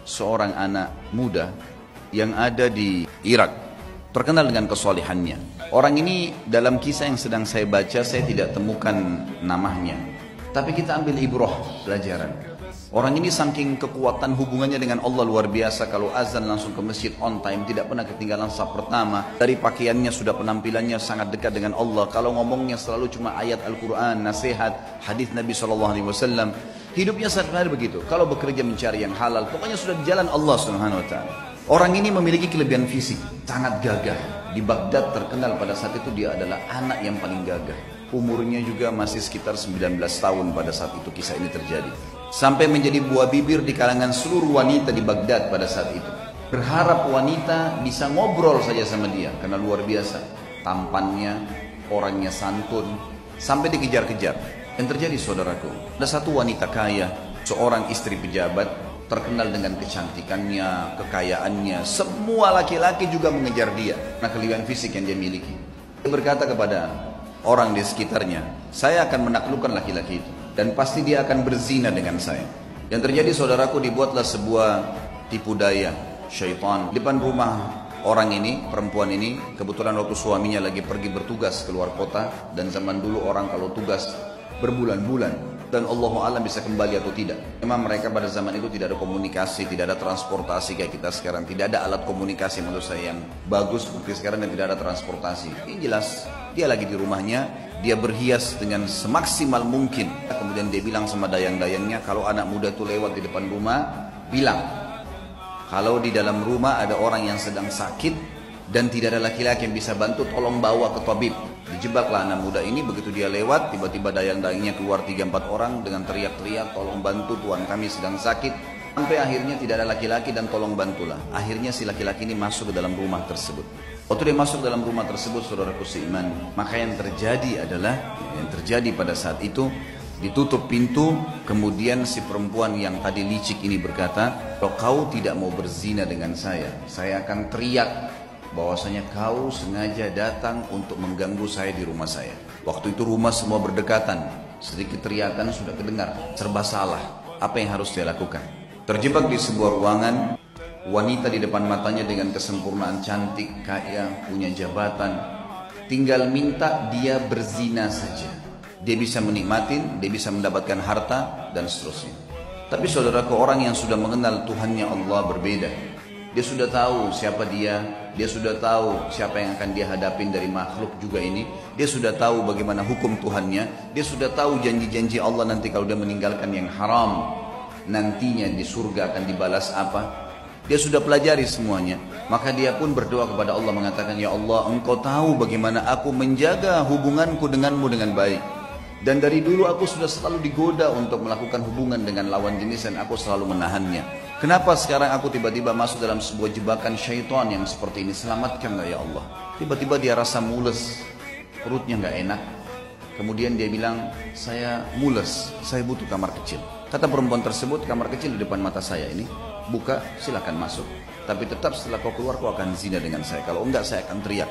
Seorang anak muda yang ada di Irak terkenal dengan kesolehannya. Orang ini dalam kisah yang sedang saya baca saya tidak temukan namanya, tapi kita ambil ibrah pelajaran. Orang ini saking kekuatan hubungannya dengan Allah luar biasa. Kalau azan langsung ke masjid on time, tidak pernah ketinggalan saf pertama. Dari pakaiannya sudah penampilannya sangat dekat dengan Allah. Kalau ngomongnya selalu cuma ayat Al-Quran, nasihat, hadis Nabi SAW. Hidupnya sehari-hari begitu. Kalau bekerja mencari yang halal, pokoknya sudah di jalan Allah SWT. Orang ini memiliki kelebihan fisik, sangat gagah. Di Baghdad terkenal pada saat itu dia adalah anak yang paling gagah. Umurnya juga masih sekitar 19 tahun pada saat itu kisah ini terjadi. Sampai menjadi buah bibir di kalangan seluruh wanita di Baghdad pada saat itu. Berharap wanita bisa ngobrol saja sama dia karena luar biasa. Tampannya, orangnya santun, sampai dikejar-kejar. Yang terjadi saudaraku, ada satu wanita kaya, seorang istri pejabat, terkenal dengan kecantikannya, kekayaannya. Semua laki-laki juga mengejar dia karena kelebihan fisik yang dia miliki. Dia berkata kepada orang di sekitarnya, saya akan menaklukkan laki-laki itu dan pasti dia akan berzina dengan saya. Yang terjadi saudaraku, dibuatlah sebuah tipu daya syaitan di depan rumah orang ini, perempuan ini. Kebetulan waktu suaminya lagi pergi bertugas keluar kota, dan zaman dulu orang kalau tugas berbulan-bulan dan Allahu a'lam bisa kembali atau tidak. Memang mereka pada zaman itu tidak ada komunikasi, tidak ada transportasi kayak kita sekarang, tidak ada alat komunikasi menurut saya yang bagus seperti sekarang, dan tidak ada transportasi. Ini jelas dia lagi di rumahnya, dia berhias dengan semaksimal mungkin. Kemudian dia bilang sama dayang-dayangnya, kalau anak muda itu lewat di depan rumah, bilang kalau di dalam rumah ada orang yang sedang sakit dan tidak ada laki-laki yang bisa bantu, tolong bawa ke tabib. Dijebaklah anak muda ini. Begitu dia lewat, tiba-tiba dayang-dayangnya keluar 3-4 orang dengan teriak-teriak, tolong bantu, tuan kami sedang sakit. Sampai akhirnya tidak ada laki-laki dan tolong bantulah. Akhirnya si laki-laki ini masuk ke dalam rumah tersebut. Waktu dia masuk ke dalam rumah tersebut, saudaraku seiman, maka yang terjadi adalah, yang terjadi pada saat itu, ditutup pintu. Kemudian si perempuan yang tadi licik ini berkata, kalau kau tidak mau berzina dengan saya akan teriak bahwasanya kau sengaja datang untuk mengganggu saya di rumah saya. Waktu itu rumah semua berdekatan, sedikit teriakan sudah kedengar, serba salah. Apa yang harus dia lakukan? Terjebak di sebuah ruangan, wanita di depan matanya dengan kesempurnaan, cantik, kaya, punya jabatan. Tinggal minta dia berzina saja, dia bisa menikmatin, dia bisa mendapatkan harta dan seterusnya. Tapi saudaraku, orang yang sudah mengenal Tuhannya Allah berbeda. Dia sudah tahu siapa dia sudah tahu siapa yang akan dia hadapin dari makhluk juga ini. Dia sudah tahu bagaimana hukum Tuhannya. Dia sudah tahu janji-janji Allah nanti kalau dia meninggalkan yang haram, nantinya di surga akan dibalas apa. Dia sudah pelajari semuanya. Maka dia pun berdoa kepada Allah mengatakan, ya Allah, engkau tahu bagaimana aku menjaga hubunganku denganmu dengan baik. Dan dari dulu aku sudah selalu digoda untuk melakukan hubungan dengan lawan jenis dan aku selalu menahannya. Kenapa sekarang aku tiba-tiba masuk dalam sebuah jebakan syaitan yang seperti ini? Selamatkanlah ya Allah. Tiba-tiba dia rasa mules, perutnya nggak enak. Kemudian dia bilang, saya mules, saya butuh kamar kecil. Kata perempuan tersebut, kamar kecil di depan mata saya ini, buka, silakan masuk. Tapi tetap setelah kau keluar kau akan zina dengan saya. Kalau enggak saya akan teriak.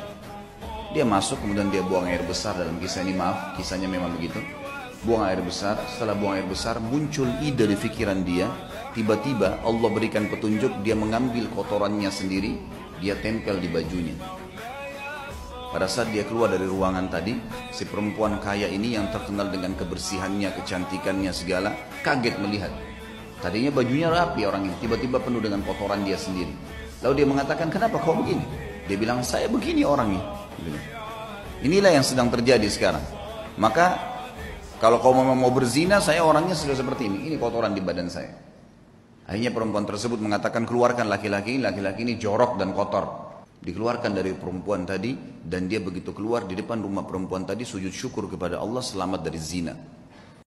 Dia masuk, kemudian dia buang air besar. Dalam kisah ini, maaf, kisahnya memang begitu. Buang air besar. Setelah buang air besar, muncul ide di pikiran dia. Tiba-tiba Allah berikan petunjuk. Dia mengambil kotorannya sendiri, dia tempel di bajunya. Pada saat dia keluar dari ruangan tadi, si perempuan kaya ini yang terkenal dengan kebersihannya, kecantikannya segala, kaget melihat. Tadinya bajunya rapi orang ini, tiba-tiba penuh dengan kotoran dia sendiri. Lalu dia mengatakan, kenapa kau begini? Dia bilang, saya begini orangnya. Inilah yang sedang terjadi sekarang. Maka kalau kau mau berzina, saya orangnya sudah seperti ini. Ini kotoran di badan saya. Akhirnya perempuan tersebut mengatakan, keluarkan laki-laki ini jorok dan kotor. Dikeluarkan dari perempuan tadi, dan dia begitu keluar di depan rumah perempuan tadi sujud syukur kepada Allah selamat dari zina.